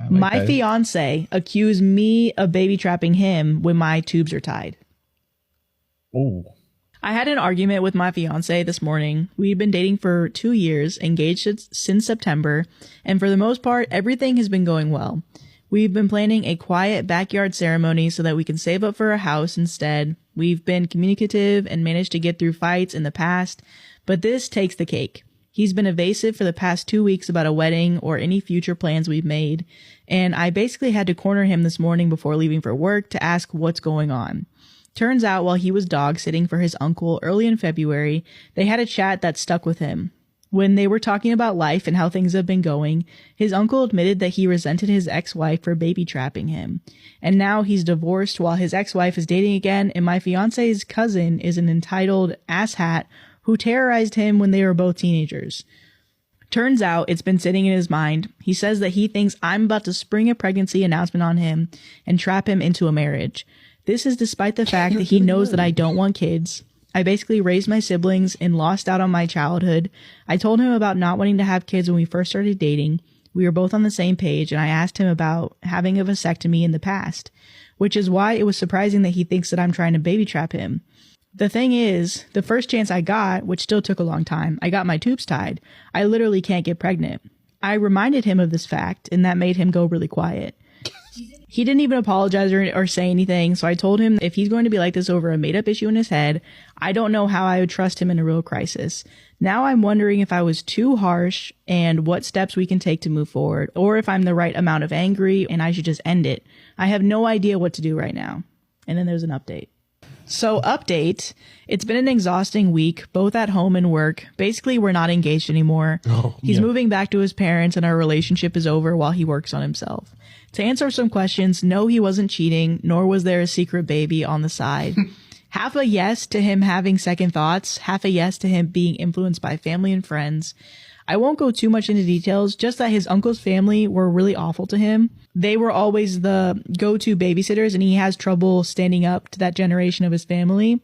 My fiance accused me of baby trapping him when my tubes are tied. Oh. I had an argument with my fiance this morning. We'd been dating for 2 years, engaged since September, and for the most part, everything has been going well. We've been planning a quiet backyard ceremony so that we can save up for a house instead. We've been communicative and managed to get through fights in the past, but this takes the cake. He's been evasive for the past 2 weeks about a wedding or any future plans we've made, and I basically had to corner him this morning before leaving for work to ask what's going on. Turns out while he was dog sitting for his uncle early in February, they had a chat that stuck with him. When they were talking about life and how things have been going, his uncle admitted that he resented his ex-wife for baby trapping him. And now he's divorced while his ex-wife is dating again, and my fiance's cousin is an entitled asshat who terrorized him when they were both teenagers. Turns out it's been sitting in his mind. He says that he thinks I'm about to spring a pregnancy announcement on him and trap him into a marriage. This is despite the fact that he knows that I don't want kids. I basically raised my siblings and lost out on my childhood. I told him about not wanting to have kids when we first started dating. We were both on the same page, and I asked him about having a vasectomy in the past, which is why it was surprising that he thinks that I'm trying to baby trap him. The thing is, the first chance I got, which still took a long time, I got my tubes tied. I literally can't get pregnant. I reminded him of this fact, and that made him go really quiet. He didn't even apologize or say anything, so I told him if he's going to be like this over a made-up issue in his head, I don't know how I would trust him in a real crisis. Now I'm wondering if I was too harsh and what steps we can take to move forward, or if I'm the right amount of angry and I should just end it. I have no idea what to do right now. And then there's an update. So update, it's been an exhausting week, both at home and work. Basically, we're not engaged anymore. He's moving back to his parents and our relationship is over while he works on himself. To answer some questions, no, he wasn't cheating, nor was there a secret baby on the side. Half a yes to him having second thoughts, half a yes to him being influenced by family and friends. I won't go too much into details, just that his uncle's family were really awful to him. They were always the go-to babysitters, and he has trouble standing up to that generation of his family.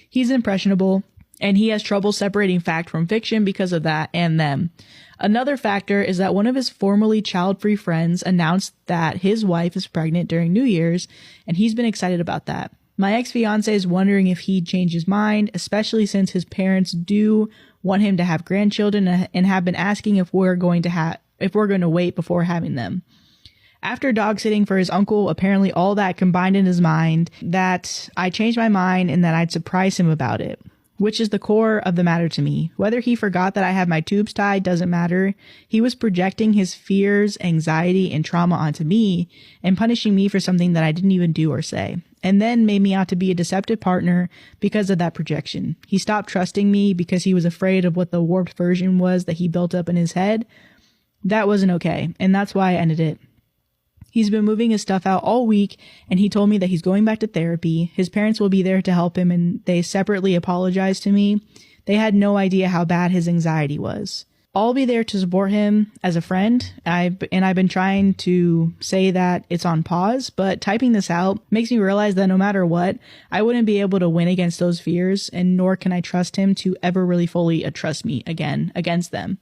He's impressionable, and he has trouble separating fact from fiction because of that and them. Another factor is that one of his formerly child-free friends announced that his wife is pregnant during New Year's, and he's been excited about that. My ex-fiance is wondering if he'd change his mind, especially since his parents do want him to have grandchildren and have been asking if we're going to wait before having them. After dog sitting for his uncle, apparently all that combined in his mind that I changed my mind and that I'd surprise him about it, which is the core of the matter to me. Whether he forgot that I had my tubes tied doesn't matter. He was projecting his fears, anxiety, and trauma onto me and punishing me for something that I didn't even do or say, and then made me out to be a deceptive partner because of that projection. He stopped trusting me because he was afraid of what the warped version was that he built up in his head. That wasn't okay, and that's why I ended it. He's been moving his stuff out all week, and he told me that he's going back to therapy. His parents will be there to help him, and they separately apologized to me. They had no idea how bad his anxiety was. I'll be there to support him as a friend. I've been trying to say that it's on pause, but typing this out makes me realize that no matter what, I wouldn't be able to win against those fears, and nor can I trust him to ever really fully trust me again against them.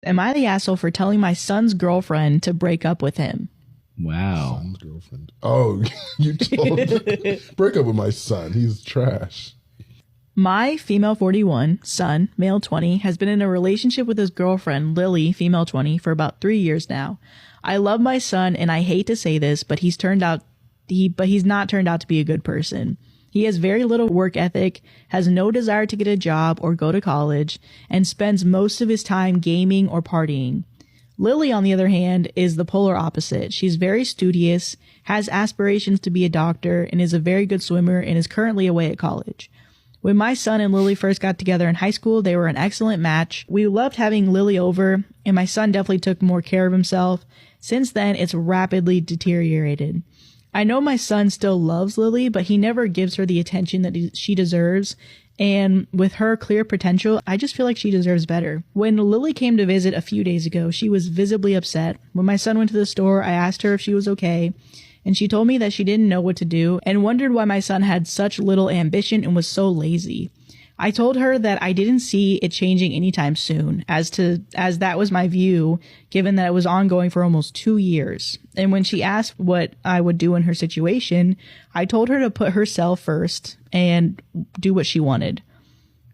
Am I the asshole for telling my son's girlfriend to break up with him? Wow. Son's girlfriend. Oh, you told me. Break up with my son. He's trash. My female 41, son, male 20, has been in a relationship with his girlfriend, Lily, female 20, for about 3 years now. I love my son, and I hate to say this, but he's not turned out to be a good person. He has very little work ethic, has no desire to get a job or go to college, and spends most of his time gaming or partying. Lily, on the other hand, is the polar opposite. She's very studious, has aspirations to be a doctor, and is a very good swimmer and is currently away at college. When my son and Lily first got together in high school, they were an excellent match. We loved having Lily over, and my son definitely took more care of himself. Since then, it's rapidly deteriorated. I know my son still loves Lily, but he never gives her the attention that she deserves. And with her clear potential, I just feel like she deserves better. When Lily came to visit a few days ago, she was visibly upset. When my son went to the store, I asked her if she was okay, and she told me that she didn't know what to do and wondered why my son had such little ambition and was so lazy. I told her that I didn't see it changing anytime soon, as that was my view, given that it was ongoing for almost 2 years. And when she asked what I would do in her situation, I told her to put herself first and do what she wanted.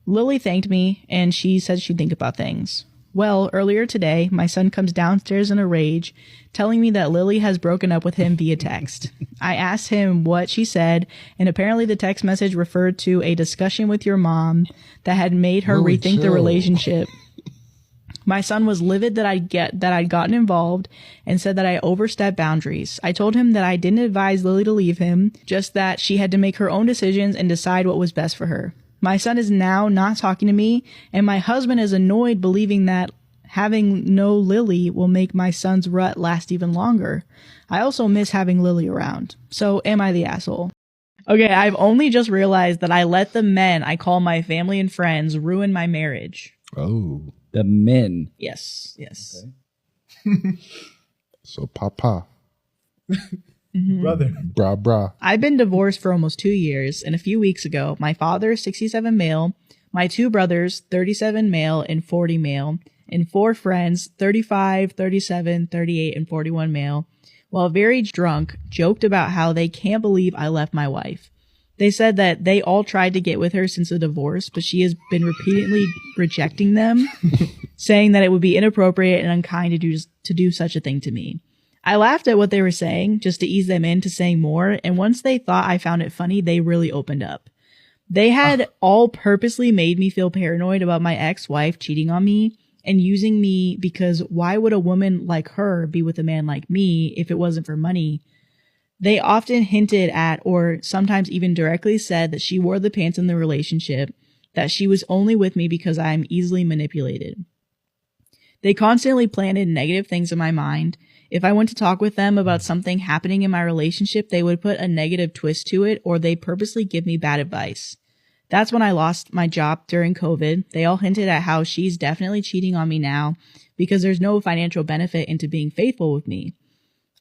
Lily thanked me, and she said she'd think about things. Well, earlier today, my son comes downstairs in a rage, telling me that Lily has broken up with him via text. I asked him what she said, and apparently the text message referred to a discussion with your mom that had made her rethink the relationship. My son was livid that I'd gotten involved and said that I overstepped boundaries. I told him that I didn't advise Lily to leave him, just that she had to make her own decisions and decide what was best for her. My son is now not talking to me, and my husband is annoyed, believing that having no Lily will make my son's rut last even longer. I also miss having Lily around. So am I the asshole? Okay, I've only just realized that I let the men I call my family and friends ruin my marriage. Oh. The men. Yes. Okay. So papa. Brother. Bra. I've been divorced for almost 2 years, and a few weeks ago, my father, 67 male, my 2 brothers, 37 male and 40 male, and 4 friends, 35, 37, 38, and 41 male, while very drunk, joked about how they can't believe I left my wife. They said that they all tried to get with her since the divorce, but she has been repeatedly rejecting them, saying that it would be inappropriate and unkind to do such a thing to me. I laughed at what they were saying, just to ease them into saying more, and once they thought I found it funny, they really opened up. They had all purposely made me feel paranoid about my ex-wife cheating on me and using me, because why would a woman like her be with a man like me if it wasn't for money? They often hinted at, or sometimes even directly said, that she wore the pants in the relationship, that she was only with me because I am easily manipulated. They constantly planted negative things in my mind. If I went to talk with them about something happening in my relationship, they would put a negative twist to it, or they purposely give me bad advice. That's when I lost my job during COVID. They all hinted at how she's definitely cheating on me now because there's no financial benefit into being faithful with me.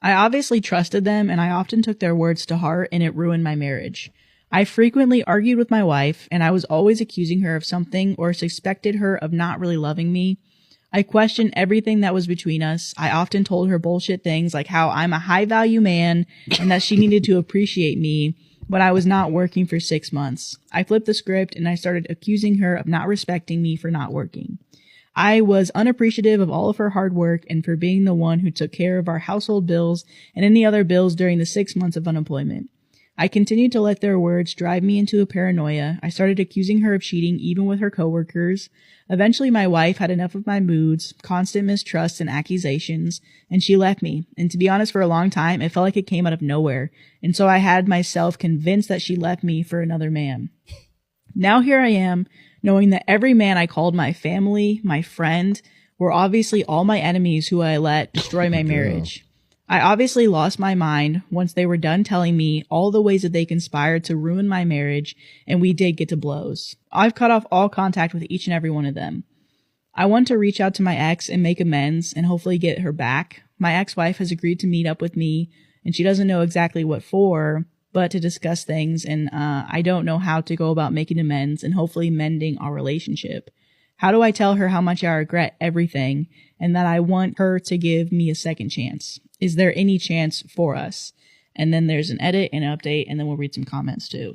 I obviously trusted them, and I often took their words to heart, and it ruined my marriage. I frequently argued with my wife, and I was always accusing her of something or suspected her of not really loving me. I questioned everything that was between us. I often told her bullshit things like how I'm a high-value man and that she needed to appreciate me when I was not working for 6 months. I flipped the script and I started accusing her of not respecting me for not working. I was unappreciative of all of her hard work and for being the one who took care of our household bills and any other bills during the 6 months of unemployment. I continued to let their words drive me into a paranoia. I started accusing her of cheating even with her coworkers. Eventually, my wife had enough of my moods, constant mistrust, and accusations, and she left me. And to be honest, for a long time, it felt like it came out of nowhere. And so I had myself convinced that she left me for another man. Now here I am, knowing that every man I called my family, my friend, were obviously all my enemies who I let destroy my marriage. I obviously lost my mind once they were done telling me all the ways that they conspired to ruin my marriage, and we did get to blows. I've cut off all contact with each and every one of them. I want to reach out to my ex and make amends and hopefully get her back. My ex-wife has agreed to meet up with me, and she doesn't know exactly what for, but to discuss things, and I don't know how to go about making amends and hopefully mending our relationship. How do I tell her how much I regret everything and that I want her to give me a second chance? Is there any chance for us? And then there's an edit and an update, and then we'll read some comments too.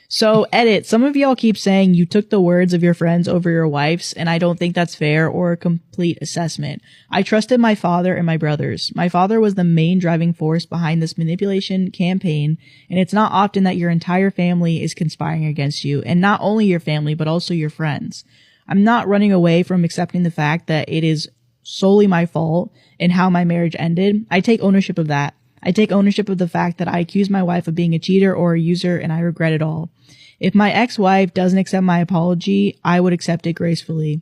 So edit. Some of y'all keep saying you took the words of your friends over your wife's, and I don't think that's fair or a complete assessment. I trusted my father and my brothers. My father was the main driving force behind this manipulation campaign, and it's not often that your entire family is conspiring against you, and not only your family, but also your friends. I'm not running away from accepting the fact that it is solely my fault in how my marriage ended. I take ownership of that. I take ownership of the fact that I accused my wife of being a cheater or a user, and I regret it all. If my ex-wife doesn't accept my apology, I would accept it gracefully.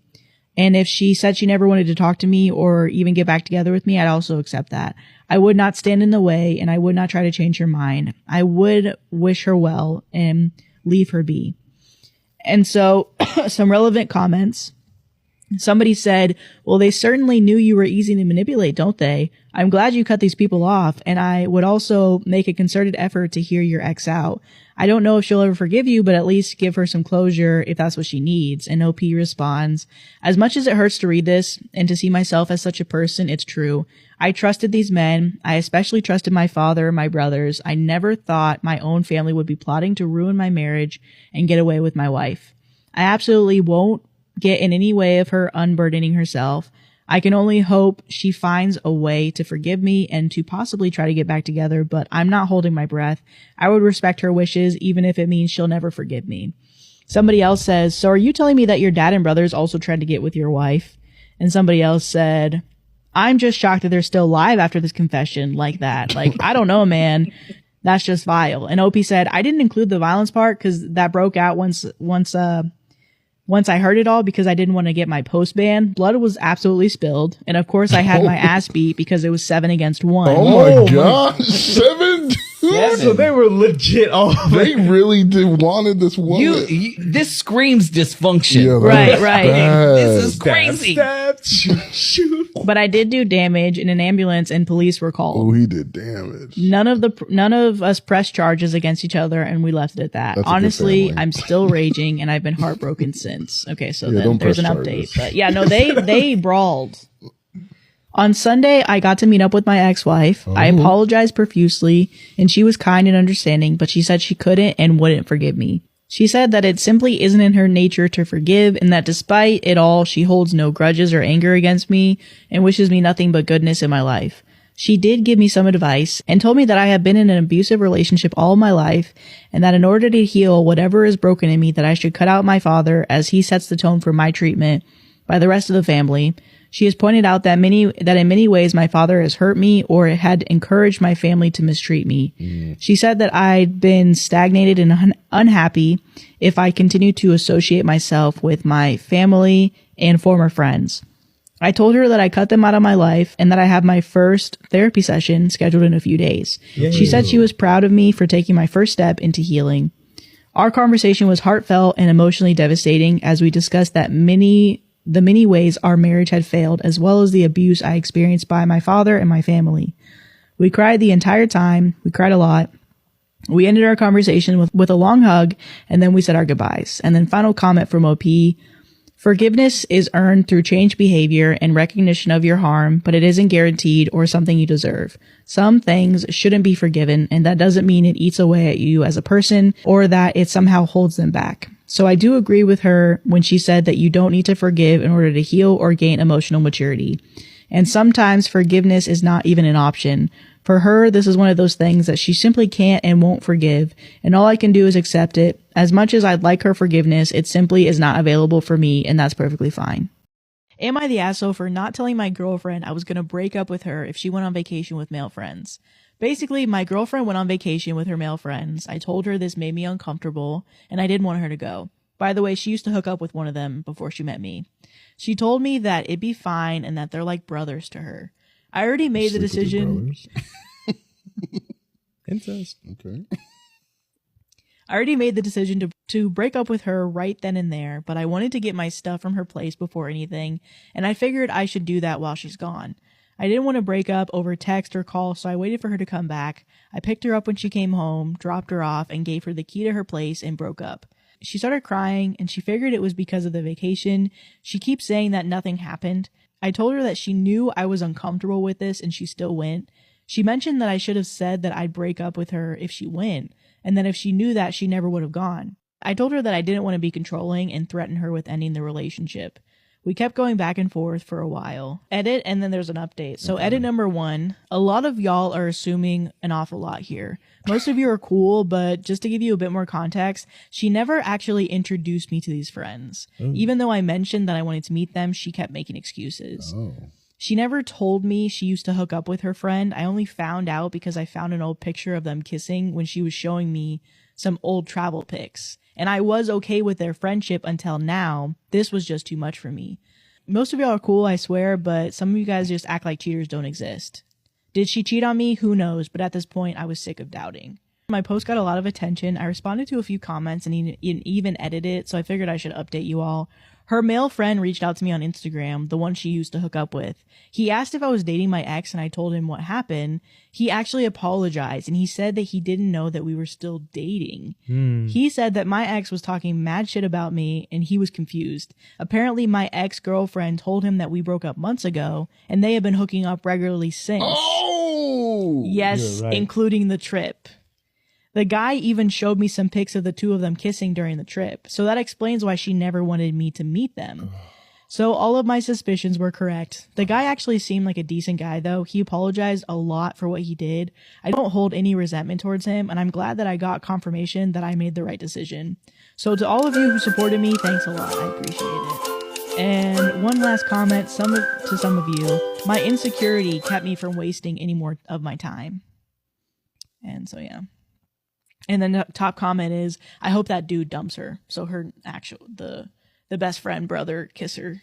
And if she said she never wanted to talk to me or even get back together with me, I'd also accept that. I would not stand in the way, and I would not try to change her mind. I would wish her well and leave her be. And so some relevant comments. Somebody said, well, they certainly knew you were easy to manipulate, don't they? I'm glad you cut these people off, and I would also make a concerted effort to hear your ex out. I don't know if she'll ever forgive you, but at least give her some closure if that's what she needs. And OP responds, as much as it hurts to read this and to see myself as such a person, it's true. I trusted these men. I especially trusted my father and my brothers. I never thought my own family would be plotting to ruin my marriage and get away with my wife. I absolutely won't get in any way of her unburdening herself. I can only hope she finds a way to forgive me and to possibly try to get back together, but I'm not holding my breath. I would respect her wishes, even if it means she'll never forgive me. Somebody else says, so are you telling me that your dad and brothers also tried to get with your wife? And somebody else said, I'm just shocked that they're still alive after this confession like that. Like, I don't know, man. That's just vile. And OP said, I didn't include the violence part because that broke out once I heard it all because I didn't want to get my post banned. Blood was absolutely spilled. And of course I had my ass beat because it was 7 against 1. Oh my gosh. 7? So they were legit all They really wanted this woman. This screams dysfunction. Yeah, Right. This is crazy. Shoot. But I did do damage and an ambulance and police were called. Oh, he did damage. None of us pressed charges against each other and we left it at that. That's a good Honestly, family. I'm still raging and I've been heartbroken since. Okay, so Yeah, then don't there's an press update. charges. But yeah, no, they brawled. On Sunday, I got to meet up with my ex-wife. I apologized profusely and she was kind and understanding, but she said she couldn't and wouldn't forgive me. She said that it simply isn't in her nature to forgive and that despite it all, she holds no grudges or anger against me and wishes me nothing but goodness in my life. She did give me some advice and told me that I have been in an abusive relationship all my life and that in order to heal whatever is broken in me that I should cut out my father as he sets the tone for my treatment by the rest of the family. She has pointed out that in many ways my father has hurt me or had encouraged my family to mistreat me. She said that I'd been stagnated and unhappy if I continued to associate myself with my family and former friends. I told her that I cut them out of my life and that I have my first therapy session scheduled in a few days. Yay. She said she was proud of me for taking my first step into healing. Our conversation was heartfelt and emotionally devastating as we discussed the many ways our marriage had failed, as well as the abuse I experienced by my father and my family. We cried the entire time. We cried a lot. We ended our conversation with a long hug, and then we said our goodbyes. And then final comment from OP. Forgiveness is earned through changed behavior and recognition of your harm, but it isn't guaranteed or something you deserve. Some things shouldn't be forgiven, and that doesn't mean it eats away at you as a person or that it somehow holds them back. So I do agree with her when she said that you don't need to forgive in order to heal or gain emotional maturity. And sometimes forgiveness is not even an option. For her, this is one of those things that she simply can't and won't forgive, and all I can do is accept it. As much as I'd like her forgiveness, it simply is not available for me, and that's perfectly fine. Am I the asshole for not telling my girlfriend I was going to break up with her if she went on vacation with male friends? Basically, my girlfriend went on vacation with her male friends. I told her this made me uncomfortable, and I didn't want her to go. By the way, she used to hook up with one of them before she met me. She told me that it'd be fine and that they're like brothers to her. I already made the decision. Incest. Okay. I already made the decision to break up with her right then and there, but I wanted to get my stuff from her place before anything, and I figured I should do that while she's gone. I didn't want to break up over text or call, so I waited for her to come back. I picked her up when she came home, dropped her off, and gave her the key to her place and broke up. She started crying, and she figured it was because of the vacation. She keeps saying that nothing happened. I told her that she knew I was uncomfortable with this, and she still went. She mentioned that I should have said that I'd break up with her if she went, and that if she knew that, she never would have gone. I told her that I didn't want to be controlling and threaten her with ending the relationship. We kept going back and forth for a while. Edit, and then there's an update. So edit number 1, a lot of y'all are assuming an awful lot here. Most of you are cool, but just to give you a bit more context, she never actually introduced me to these friends. Even though I mentioned that I wanted to meet them, she kept making excuses. She never told me she used to hook up with her friend. I only found out because I found an old picture of them kissing when she was showing me some old travel pics. And I was okay with their friendship until now. This was just too much for me. Most of y'all are cool, I swear, but some of you guys just act like cheaters don't exist. Did she cheat on me? Who knows? But at this point, I was sick of doubting. My post got a lot of attention. I responded to a few comments and even edited it, so I figured I should update you all. Her male friend reached out to me on Instagram, the one she used to hook up with. He asked if I was dating my ex and I told him what happened. He actually apologized and he said that he didn't know that we were still dating. He said that my ex was talking mad shit about me and he was confused. Apparently my ex-girlfriend told him that we broke up months ago and they have been hooking up regularly since. Oh! Yes, Yeah, right. including the trip. The guy even showed me some pics of the two of them kissing during the trip. So that explains why she never wanted me to meet them. So all of my suspicions were correct. The guy actually seemed like a decent guy though. He apologized a lot for what he did. I don't hold any resentment towards him and I'm glad that I got confirmation that I made the right decision. So to all of you who supported me, thanks a lot. I appreciate it. And one last comment to some of you. My insecurity kept me from wasting any more of my time. And so yeah. And then the top comment is, I hope that dude dumps her. So her the best friend, brother, kisser